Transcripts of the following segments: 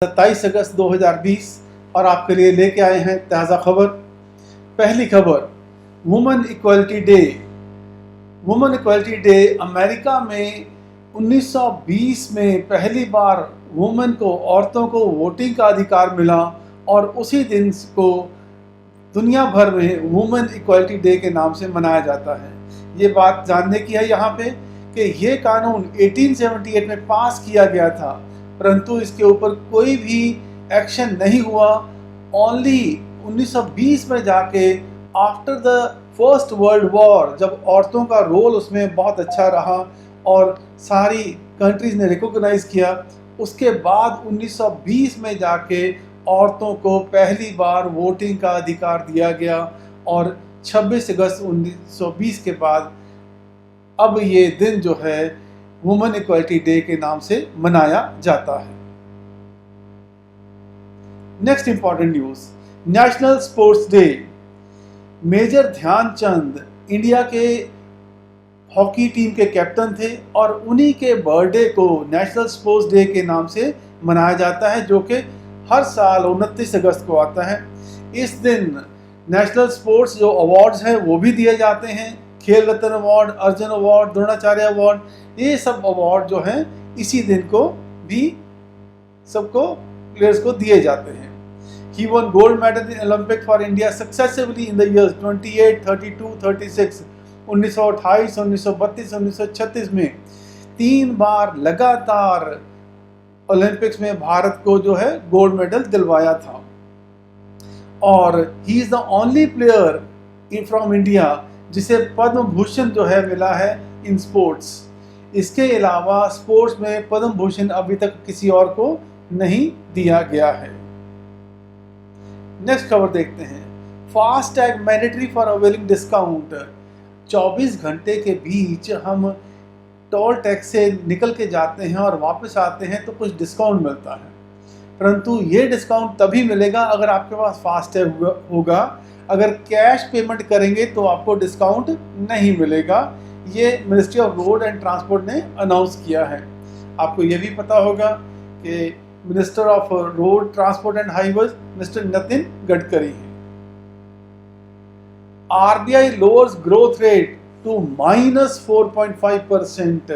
27 अगस्त 2020 और आपके लिए लेके आए हैं ताज़ा खबर। पहली खबर, women equality day. Women equality day America में 1920 में पहली बार वुमेन को, औरतों को वोटिंग का अधिकार मिला और उसी दिन को दुनिया भर में वुमेन इक्वलिटी डे के नाम से मनाया जाता है। ये बात जानने की है यहाँ पे कि ये कानून 1878 में पास किया गया था, परंतु इसके ऊपर कोई भी एक्शन नहीं हुआ। ओनली 1920 में जाके after the first world war, जब औरतों का रोल उसमें बहुत अच्छा रहा और सारी कंट्रीज ने रिकॉग्नाइज किया, उसके बाद 1920 में जाके औरतों को पहली बार वोटिंग का अधिकार दिया गया और 26 अगस्त 1920 के बाद अब ये दिन जो है वुमेन इक्वलिटी डे के नाम से मनाया जाता है। Next important news, national sports day. Major Dhyanchand India के हॉकी टीम के कैप्टन थे और उन्हीं के बर्थडे को नेशनल स्पोर्ट्स डे के नाम से मनाया जाता है, जो कि हर साल 29 अगस्त को आता है। इस दिन नेशनल स्पोर्ट्स जो अवार्ड्स हैं वो भी दिए जाते हैं, Khel Ratna award, Arjuna award, Dronacharya award, ये सब अवार्ड जो हैं इसी दिन को भी सबको प्लेयर्स को दिए जाते हैं। He won gold medal in Olympic for India successively in the years 28, 32, 36, 1928, 1932, 1936 में 3 बार लगातार ओलंपिक्स में भारत को जो है गोल्ड मेडल दिलवाया था। और ही is the only player from India जिसे पद्म भूषण जो है मिला है इन स्पोर्ट्स। इसके अलावा स्पोर्ट्स में पद्म भूषण अभी तक किसी और को नहीं दिया गया है। नेक्स्ट खबर देखते हैं, fast tag mandatory for availing discount. 24 घंटे के बीच हम टोल टैक्स से निकल के जाते हैं और वापस आते हैं तो कुछ डिस्काउंट मिलता है, परंतु ये डिस्काउंट तभी मिलेगा अगर आपके पास फास्ट टैग होगा। अगर कैश पेमेंट करेंगे तो आपको डिस्काउंट नहीं मिलेगा। ये ministry of road and transport ने अनाउंस किया है। आपको ये भी पता होगा कि minister of road transport and highways mister Nitin Gadkari हैं। RBI lowers growth rate to -4.5%।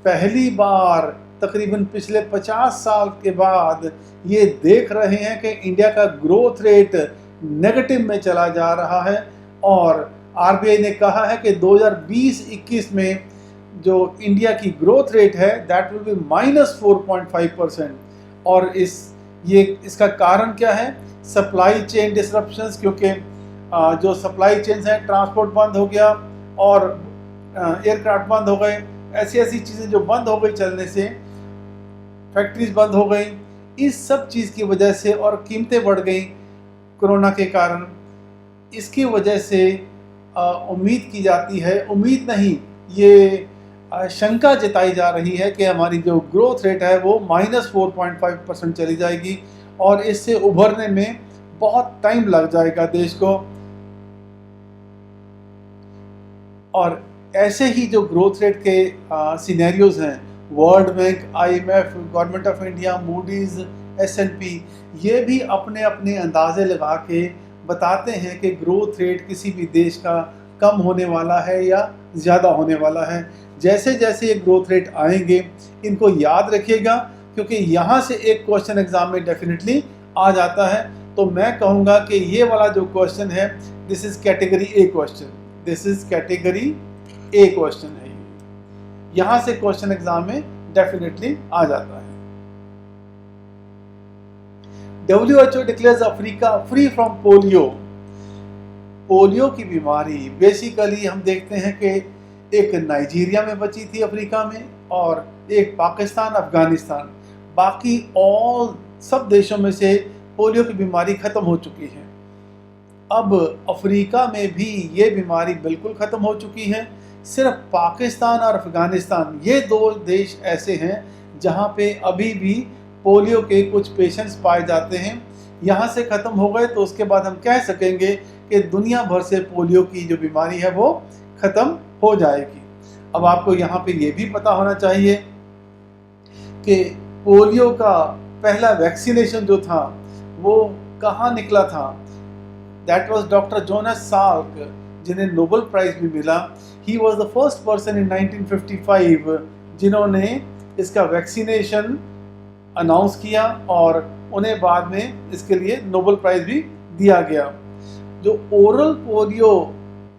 पहली बार तकरीबन पिछले 50 साल के बाद ये देख रहे हैं कि इंडिया का ग्रोथ रेट नेगेटिव में चला जा रहा है और आरबीआई ने कहा है कि 2020-21 में जो इंडिया की ग्रोथ रेट है दैट विल बी -4.5%। और इसका कारण क्या है? सप्लाई चेन डिसरप्शंस, क्योंकि जो सप्लाई चेन्स हैं, ट्रांसपोर्ट बंद हो गया और एयरक्राफ्ट बंद हो गए, ऐसी चीज़ें जो बंद हो गई चलने से, फैक्ट्रीज बंद हो गई, इस सब चीज़ की वजह से, और कीमतें बढ़ गई कोरोना के कारण। इसकी वजह से उम्मीद की जाती है, उम्मीद नहीं, ये शंका जताई जा रही है कि हमारी जो ग्रोथ रेट है वो -4.5% चली जाएगी और इससे उभरने में बहुत टाइम लग जाएगा देश को। और ऐसे ही जो ग्रोथ रेट के सिनेरियोज हैं, world bank, IMF, government of India, Moody's, S&P, ये भी अपने अपने अंदाजे लगा के बताते हैं कि ग्रोथ रेट किसी भी देश का कम होने वाला है या ज़्यादा होने वाला है। जैसे जैसे ये ग्रोथ रेट आएंगे इनको याद रखिएगा, क्योंकि यहाँ से एक क्वेश्चन एग्जाम में डेफिनेटली आ जाता है। तो मैं कहूँगा कि ये वाला जो क्वेश्चन है, this is category A question, this is category A question है। यहाँ से क्वेश्चन एग्जाम में डेफिनेटली आ जाता है। WHO declares Africa free from polio. Polio की बीमारी बेसिकली हम देखते हैं कि एक नाइजीरिया में बची थी अफ्रीका में और एक पाकिस्तान, अफगानिस्तान, बाकी सब देशों में से पोलियो की बीमारी ख़त्म हो चुकी है। अब अफ्रीका में भी ये बीमारी बिल्कुल ख़त्म हो चुकी है। सिर्फ पाकिस्तान और अफगानिस्तान, ये 2 देश ऐसे हैं जहाँ पे अभी भी पोलियो के कुछ पेशेंट्स पाए जाते हैं। यहाँ से ख़त्म हो गए तो उसके बाद हम कह सकेंगे कि दुनिया भर से पोलियो की जो बीमारी है वो ख़त्म हो जाएगी। अब आपको यहाँ पे ये भी पता होना चाहिए कि पोलियो का पहला वैक्सीनेशन जो था वो कहाँ निकला था? That was doctor Jonas Salk, जिन्हें नोबेल प्राइज भी मिला। He was the first person in 1955 जिन्होंने इसका वैक्सीनेशन अनाउंस किया और उन्हें बाद में इसके लिए नोबेल प्राइज भी दिया गया। जो ओरल पोलियो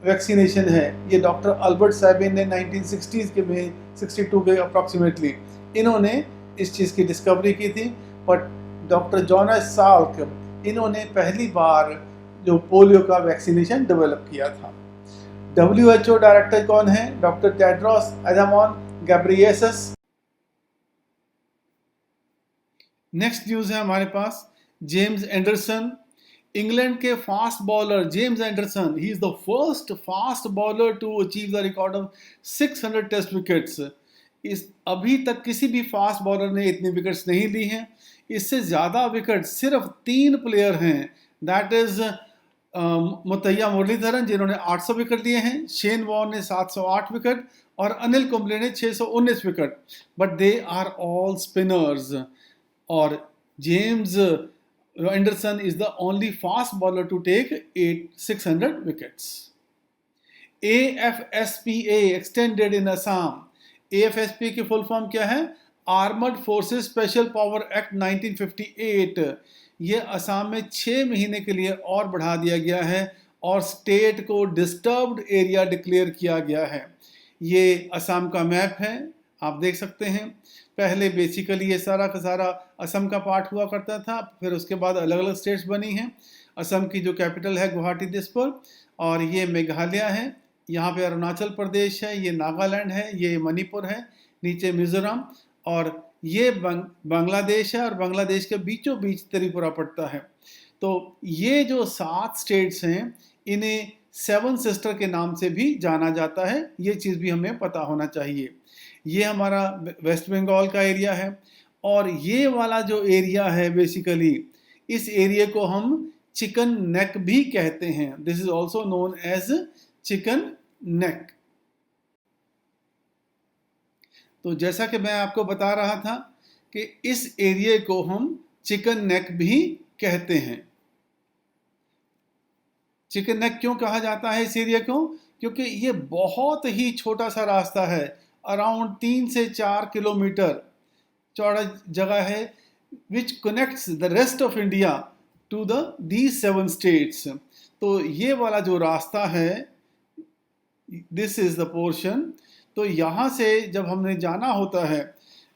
वैक्सीनेशन है ये डॉक्टर अल्बर्ट सैबिन ने 1960s के में 62 के अप्रॉक्सीमेटली इन्होंने इस चीज़ की डिस्कवरी की थी। बट डॉक्टर जोनास साल्क इन्होंने पहली बार जो पोलियो का वैक्सीनेशन डेवलप किया था। WHO डायरेक्टर कौन है? Doctor Tedros Adhanom Ghebreyesus. Next news है हमारे पास जेम्स एंडरसन। इंग्लैंड के fast bowler James Anderson, he is the first fast bowler to achieve the record of 600 test wickets. इस अभी तक किसी भी फास्ट बॉलर ने इतनी विकेट्स नहीं ली हैं। इससे ज़्यादा विकेट सिर्फ 3 प्लेयर हैं, दैट इज मुतैया मुरलीधरन जिन्होंने 800 विकेट लिए हैं, शेन वॉर्न ने 708 विकेट और अनिल कुंबले ने 619 wicket. But they are all spinners और James Anderson is the only fast bowler to take 600 wickets. AFSPA extended in Assam. AFSPA की फुल फॉर्म क्या है? Armoured forces special power act 1958। ये असम में 6 महीने के लिए और बढ़ा दिया गया है और स्टेट को डिस्टर्ब्ड एरिया डिक्लेयर किया गया है। ये असम का मैप है, आप देख सकते हैं। पहले बेसिकली ये सारा का सारा असम का पार्ट हुआ करता था, फिर उसके बाद अलग अलग स्टेट्स बनी हैं। असम की जो कैपिटल है गुवाहाटी दिसपुर, और ये मेघालय है, यहाँ पे अरुणाचल प्रदेश है, ये नागालैंड है, ये मणिपुर है, नीचे मिजोरम, और ये बांग्लादेश है, और बांग्लादेश के बीचों बीच त्रिपुरा पड़ता है। तो ये जो 7 स्टेट्स हैं इन्हें 7 सिस्टर के नाम से भी जाना जाता है, ये चीज़ भी हमें पता होना चाहिए। ये हमारा वेस्ट बंगाल का एरिया है, और ये वाला जो एरिया है बेसिकली इस एरिया को हम चिकन नेक भी कहते हैं। This is also known as chicken neck. तो जैसा कि मैं आपको बता रहा था कि इस एरिया को हम चिकन नेक भी कहते हैं। चिकन नेक क्यों कहा जाता है इस एरिया को? क्योंकि ये बहुत ही छोटा सा रास्ता है, अराउंड 3 से 4 किलोमीटर चौड़ा जगह है, which connects the rest of India to these 7 states. तो ये वाला जो रास्ता है, दिस इज द पोर्शन। तो यहाँ से जब हमने जाना होता है,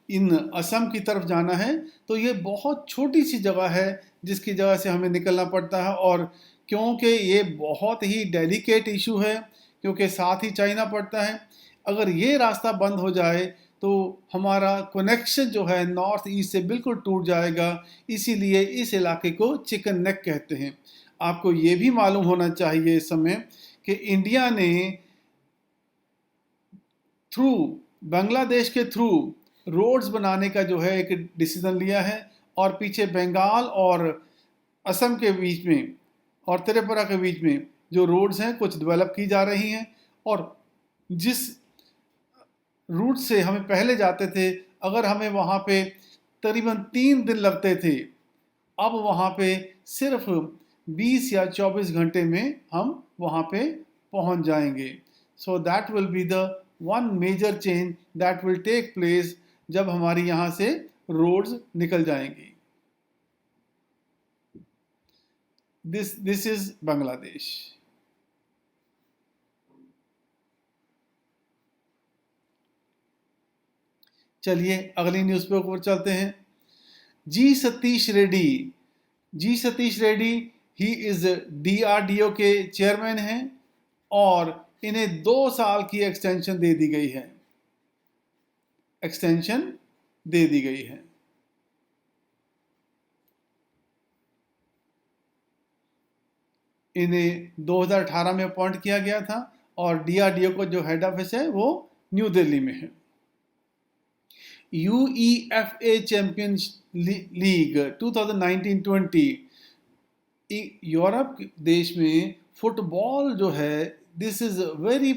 इन असम की तरफ जाना है, तो ये बहुत छोटी सी जगह है जिसकी जगह से हमें निकलना पड़ता है। और क्योंकि ये बहुत ही डेलिकेट इशू है, क्योंकि साथ ही चाइना पड़ता है, अगर ये रास्ता बंद हो जाए तो हमारा कनेक्शन जो है नॉर्थ ईस्ट से बिल्कुल टूट जाएगा। इसीलिए इस इलाके को चिकन नेक कहते हैं। आपको ये भी मालूम होना चाहिए इस समय कि इंडिया ने थ्रू बांग्लादेश के थ्रू रोड्स बनाने का जो है एक डिसीजन लिया है, और पीछे बंगाल और असम के बीच में और त्रिपुरा के बीच में जो रोड्स हैं कुछ डेवलप की जा रही हैं। और जिस रूट से हमें पहले जाते थे, अगर हमें वहाँ पे तकरीबन 3 दिन लगते थे, अब वहाँ पे सिर्फ 20 या 24 घंटे में हम वहाँ पे पहुँच जाएंगे। So that will be the one major change that will take place जब हमारी यहाँ से रोड्स निकल जाएंगी। This is Bangladesh. चलिए अगली न्यूज़ पे ऊपर चलते हैं। G Satheesh Reddy he is DRDO के चेयरमैन हैं, और इन्हें 2 साल की एक्सटेंशन दे दी गई है। इन्हें 2018 में अपॉइंट किया गया था, और DRDO को जो हेड ऑफिस है वो न्यू दिल्ली में है। UEFA चैंपियंस लीग 2019-20 यूरोप देश में फुटबॉल जो है, this is very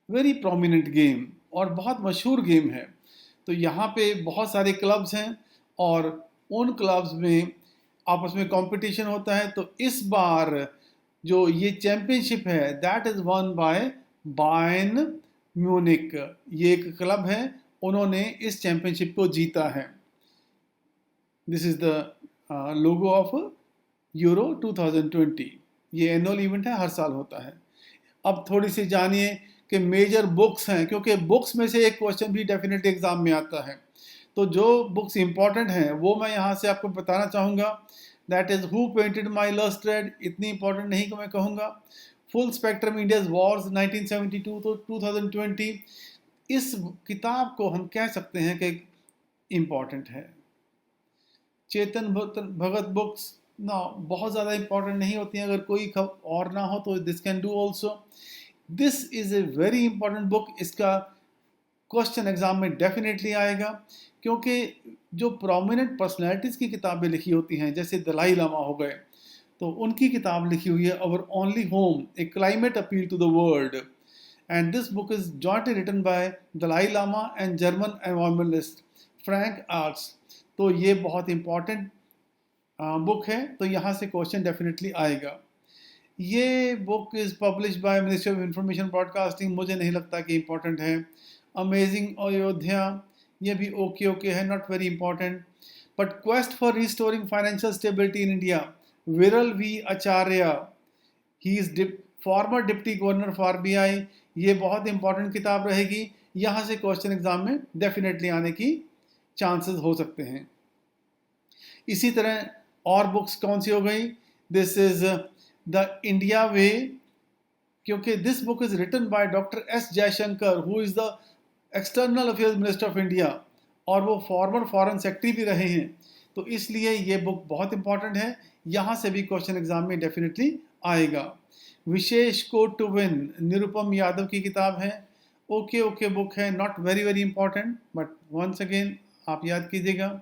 very prominent game और बहुत मशहूर गेम है। तो यहाँ पे बहुत सारे क्लब्स हैं, और उन क्लब्स में आपस में कंपटीशन होता है। तो इस बार जो ये चैंपियनशिप है that is one by Bayern Munich. ये एक क्लब है, उन्होंने इस चैंपियनशिप को जीता है। This is the logo of euro 2020। ये एनुअल इवेंट है, हर साल होता है। अब थोड़ी सी जानिए कि मेजर बुक्स हैं, क्योंकि बुक्स में से एक क्वेश्चन भी डेफिनेटली एग्जाम में आता है। तो जो बुक्स इंपॉर्टेंट हैं वो मैं यहाँ से आपको बताना चाहूँगा। That is who painted my illustrated, इतनी इंपॉर्टेंट नहीं कि मैं कहूँगा। फुल स्पेक्ट्रम इंडियाज वॉर्स 1972 तो 2020, इस किताब को हम कह सकते हैं कि इम्पॉर्टेंट है। चेतन भगत बुक्स ना बहुत ज़्यादा इंपॉर्टेंट नहीं होती हैं, अगर कोई और ना हो तो this can do also. This is a very important book, इसका क्वेश्चन एग्जाम में डेफिनेटली आएगा, क्योंकि जो प्रोमिनेंट पर्सनैलिटीज़ की किताबें लिखी होती हैं, जैसे दलाई लामा हो गए, तो उनकी किताब लिखी हुई है our only home, a climate appeal to the world. And this book is jointly written by Dalai Lama and German environmentalist Frank Arts. तो ये बहुत इंपॉर्टेंट बुक है, तो यहाँ से क्वेश्चन डेफिनेटली आएगा। ये book is publish by ministry of information broadcasting, मुझे नहीं लगता कि इंपॉर्टेंट है। अमेजिंग अयोध्या, ये भी ओके ओके है, not very important. But quest for restoring financial stability in India, Viral V Acharya, he is former deputy governor for RBI, ये बहुत इंपॉर्टेंट किताब रहेगी। यहाँ से क्वेश्चन एग्जाम में डेफिनेटली आने की चांसेस हो सकते हैं। इसी तरह और बुक्स कौन सी हो गई, this is the India way, क्योंकि this book is written by doctor S Jaishankar, who is the external affairs minister of India, और वो फॉर्मर फॉरेन सेक्रेटरी भी रहे हैं। तो इसलिए ये बुक बहुत इंपॉर्टेंट है, यहाँ से भी क्वेश्चन एग्जाम में डेफिनेटली आएगा। विशेष code to win, Nirupam Yadav की किताब है, ओके ओके बुक है, not very very important, but once again आप याद कीजिएगा।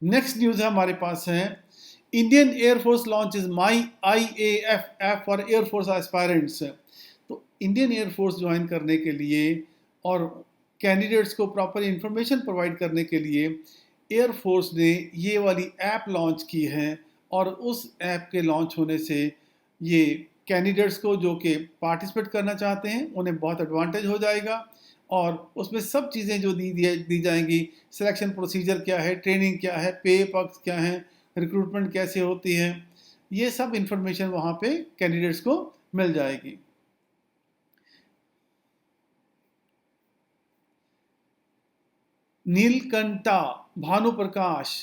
नेक्स्ट न्यूज़ है हमारे पास है, Indian air force launch is my IAF app for air force aspirants. तो इंडियन एयरफोर्स ज्वाइन करने के लिए और कैंडिडेट्स को प्रॉपर इंफॉर्मेशन प्रोवाइड करने के लिए एयरफोर्स ने ये वाली ऐप लॉन्च की है, और उस ऐप के लॉन्च होने से ये कैंडिडेट्स को जो कि पार्टिसिपेट करना चाहते हैं उन्हें बहुत एडवांटेज हो जाएगा। और उसमें सब चीज़ें जो दी जाएंगी, सिलेक्शन प्रोसीजर क्या है, ट्रेनिंग क्या है, पे पक्ष क्या है, रिक्रूटमेंट कैसे होती है, ये सब इंफॉर्मेशन वहाँ पे कैंडिडेट्स को मिल जाएगी। Neelakantha Bhanu Prakash,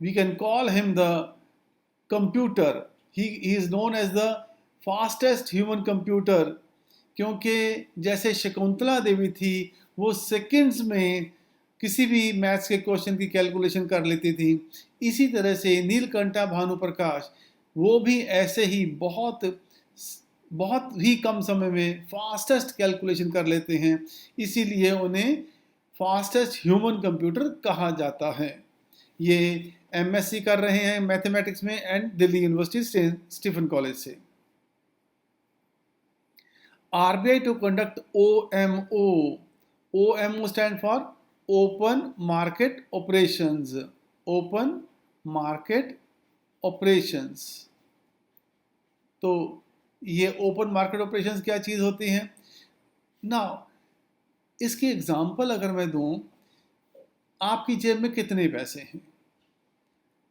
we can call him the computer, he is known as the fastest human computer, क्योंकि जैसे शकुंतला देवी थी वो सेकंड्स में किसी भी मैथ्स के क्वेश्चन की कैलकुलेशन कर लेती थी, इसी तरह से नीलकंठा भानु प्रकाश वो भी ऐसे ही बहुत ही कम समय में फास्टेस्ट कैलकुलेशन कर लेते हैं, इसीलिए उन्हें फास्टेस्ट ह्यूमन कंप्यूटर कहा जाता है। ये MSc कर रहे हैं मैथमेटिक्स में and Delhi university Stephen college से। RBI to conduct OMO. OMO stand for Open Market Operations. Open Market Operations. तो ये ओपन मार्केट ऑपरेशंस क्या चीज़ होती हैं ना, इसकी एग्जांपल अगर मैं दूं, आपकी जेब में कितने पैसे हैं,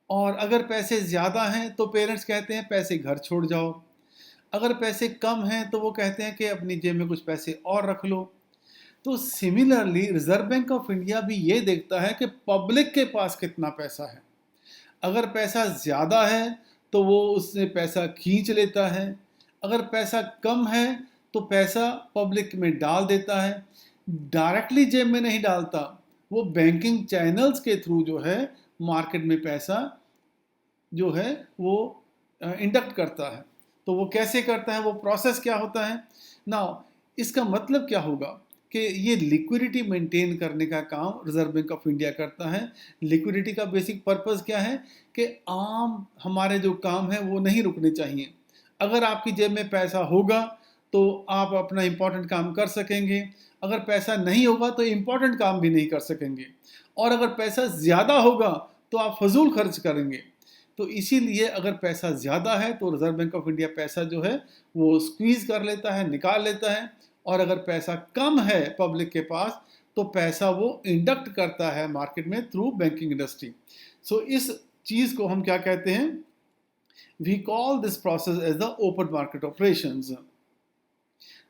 और अगर पैसे ज़्यादा हैं तो पेरेंट्स कहते हैं पैसे घर छोड़ जाओ, अगर पैसे कम हैं तो वो कहते हैं कि अपनी जेब में कुछ पैसे और रख लो। तो similarly reserve bank of India भी ये देखता है कि पब्लिक के पास कितना पैसा है, अगर पैसा ज़्यादा है तो वो उससे पैसा खींच लेता है, अगर पैसा कम है तो पैसा पब्लिक में डाल देता है, डायरेक्टली जेब में नहीं डालता, वो बैंकिंग चैनल्स के थ्रू जो है मार्केट में पैसा जो है वो इंडक्ट करता है। तो वो कैसे करता है, वो प्रोसेस क्या होता है ना, इसका मतलब क्या होगा कि ये लिक्विडिटी मेंटेन करने का काम रिजर्व बैंक ऑफ इंडिया करता है। लिक्विडिटी का बेसिक पर्पस क्या है कि आम हमारे जो काम है वो नहीं रुकने चाहिए। अगर आपकी जेब में पैसा होगा तो आप अपना इम्पोर्टेंट काम कर सकेंगे, अगर पैसा नहीं होगा तो इम्पोर्टेंट काम भी नहीं कर सकेंगे, और अगर पैसा ज़्यादा होगा तो आप फजूल खर्च करेंगे। तो इसीलिए अगर पैसा ज़्यादा है तो रिजर्व बैंक ऑफ इंडिया पैसा जो है वो स्क्वीज़ कर लेता है, निकाल लेता है, और अगर पैसा कम है पब्लिक के पास तो पैसा वो इंडक्ट करता है मार्केट में थ्रू बैंकिंग इंडस्ट्री। सो इस चीज़ को हम क्या कहते हैं, we call this process as the open market operations.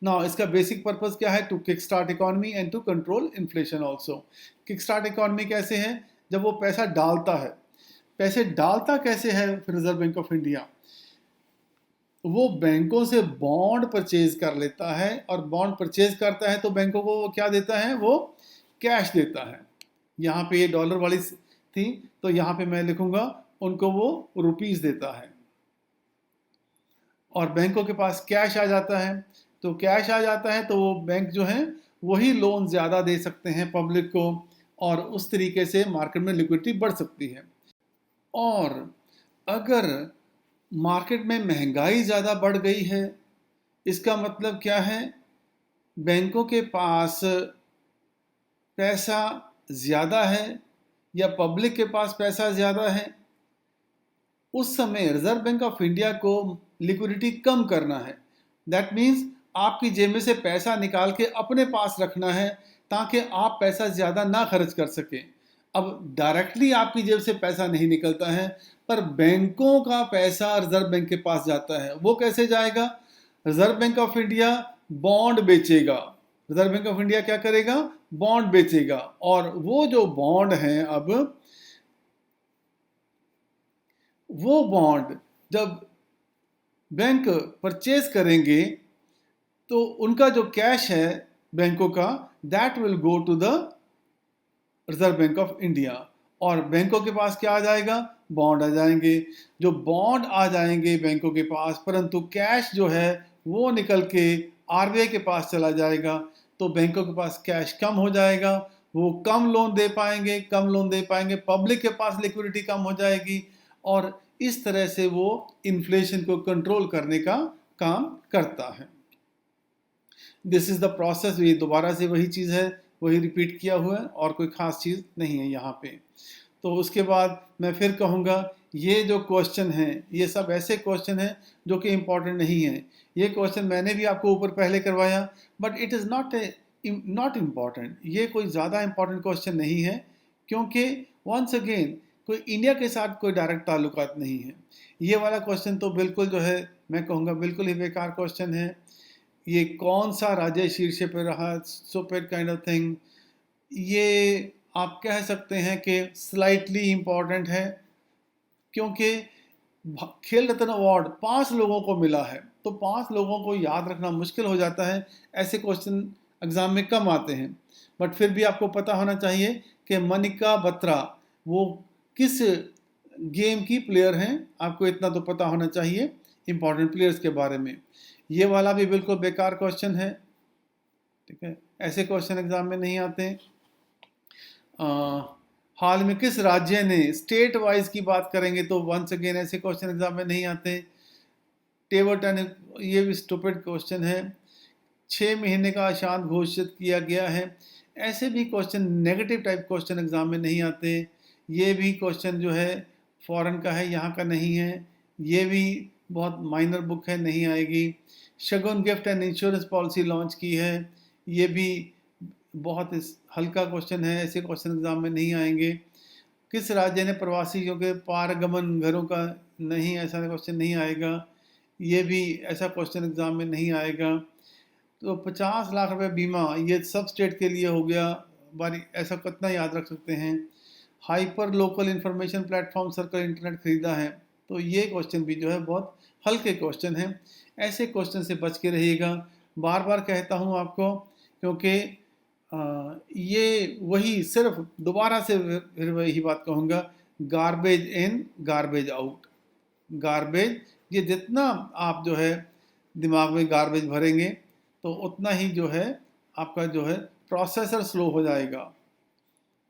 Now इसका बेसिक पर्पस क्या है, to kick start economy and to control inflation also. Kick start economy कैसे है, जब वो पैसा डालता है, पैसे डालता कैसे है रिजर्व बैंक ऑफ इंडिया, वो बैंकों से बॉन्ड परचेज कर लेता है, और बॉन्ड परचेज करता है तो बैंकों को वो क्या देता है, वो कैश देता है। यहाँ पे ये डॉलर वाली थी तो यहाँ पे मैं लिखूंगा उनको वो रुपीस देता है, और बैंकों के पास कैश आ जाता है। तो कैश आ जाता है तो वो बैंक जो है वही लोन ज़्यादा दे सकते हैं पब्लिक को, और उस तरीके से मार्केट में लिक्विडिटी बढ़ सकती है। और अगर मार्केट में महंगाई ज़्यादा बढ़ गई है, इसका मतलब क्या है, बैंकों के पास पैसा ज़्यादा है या पब्लिक के पास पैसा ज़्यादा है, उस समय रिजर्व बैंक ऑफ इंडिया को लिक्विडिटी कम करना है। दैट मीन्स आपकी जेब में से पैसा निकाल के अपने पास रखना है ताकि आप पैसा ज़्यादा ना खर्च कर सकें। अब डायरेक्टली आपकी जेब से पैसा नहीं निकलता है, पर बैंकों का पैसा रिजर्व बैंक के पास जाता है। वो कैसे जाएगा, reserve bank of India bond बेचेगा। रिजर्व बैंक ऑफ इंडिया क्या करेगा, बॉन्ड बेचेगा, और वो जो बॉन्ड हैं, अब वो बॉन्ड जब बैंक परचेज करेंगे तो उनका जो कैश है बैंकों का, that will go to the reserve bank of India, और बैंकों के पास क्या आ जाएगा, बॉन्ड आ जाएंगे। जो बॉन्ड आ जाएंगे बैंकों के पास, परंतु कैश जो है वो निकल के आरबीआई के पास चला जाएगा, तो बैंकों के पास कैश कम हो जाएगा, वो कम लोन दे पाएंगे, पब्लिक के पास लिक्विडिटी कम हो जाएगी, और इस तरह से वो इन्फ्लेशन को कंट्रोल करने का काम करता है। This is the process. ये दोबारा से वही चीज़ है, वही रिपीट किया हुआ है, और कोई ख़ास चीज़ नहीं है यहाँ पे। तो उसके बाद मैं फिर कहूँगा, ये जो क्वेश्चन हैं ये सब ऐसे क्वेश्चन हैं जो कि इम्पॉर्टेंट नहीं है। ये क्वेश्चन मैंने भी आपको ऊपर पहले करवाया, but it is not important. ये कोई ज़्यादा इम्पॉर्टेंट क्वेश्चन नहीं है, क्योंकि वंस अगेन कोई इंडिया के साथ कोई डायरेक्ट ताल्लुकात नहीं है। ये वाला क्वेश्चन तो बिल्कुल जो है मैं कहूँगा बिल्कुल ही बेकार क्वेश्चन है। ये कौन सा राज्य शीर्ष पे रहा, सुपर काइंड ऑफ थिंग, ये आप कह सकते हैं कि स्लाइटली इम्पॉर्टेंट है, क्योंकि खेल रत्न अवार्ड 5 लोगों को मिला है, तो 5 लोगों को याद रखना मुश्किल हो जाता है। ऐसे क्वेश्चन एग्ज़ाम में कम आते हैं, बट फिर भी आपको पता होना चाहिए कि मनिका बत्रा वो किस गेम की प्लेयर हैं, आपको इतना तो पता होना चाहिए इम्पॉर्टेंट प्लेयर्स के बारे में। ये वाला भी बिल्कुल बेकार क्वेश्चन है, ठीक है, ऐसे क्वेश्चन एग्जाम में नहीं आते। हाल में किस राज्य ने, स्टेट वाइज की बात करेंगे तो वंस अगेन ऐसे क्वेश्चन एग्जाम में नहीं आते। टेबल ये भी स्टूपिड क्वेश्चन है। 6 महीने का अशांत घोषित किया गया है, ऐसे भी question negative type question exam में नहीं आते। ये भी क्वेश्चन जो है फॉरेन का है, यहाँ का नहीं है, ये भी बहुत माइनर बुक है, नहीं आएगी। Shagun gift and insurance policy launch की है, ये भी बहुत हल्का क्वेश्चन है, ऐसे क्वेश्चन एग्जाम में नहीं आएंगे। किस राज्य ने प्रवासियों के पारगमन घरों का, नहीं, ऐसा क्वेश्चन नहीं आएगा, ये भी ऐसा क्वेश्चन एग्जाम में नहीं आएगा। तो 50 लाख रुपए बीमा, ये सब स्टेट के लिए हो गया, बारी ऐसा कितना याद रख सकते हैं। Hyper local information platform circle internet खरीदा है, तो ये क्वेश्चन भी जो है बहुत हल्के क्वेश्चन हैं। ऐसे क्वेश्चन से बच के रहिएगा, बार बार कहता हूँ आपको, क्योंकि ये वही सिर्फ दोबारा से फिर वही बात कहूँगा, garbage in garbage out. Garbage, ये जितना आप जो है दिमाग में गार्बेज भरेंगे तो उतना ही जो है आपका जो है प्रोसेसर स्लो हो जाएगा।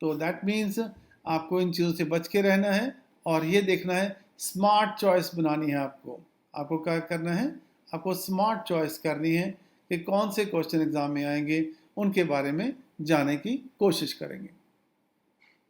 तो दैट मीन्स आपको इन चीज़ों से बच के रहना है, और ये देखना है, स्मार्ट चॉइस बनानी है आपको क्या करना है, आपको स्मार्ट चॉइस करनी है कि कौन से क्वेश्चन एग्जाम में आएंगे, उनके बारे में जानने की कोशिश करेंगे।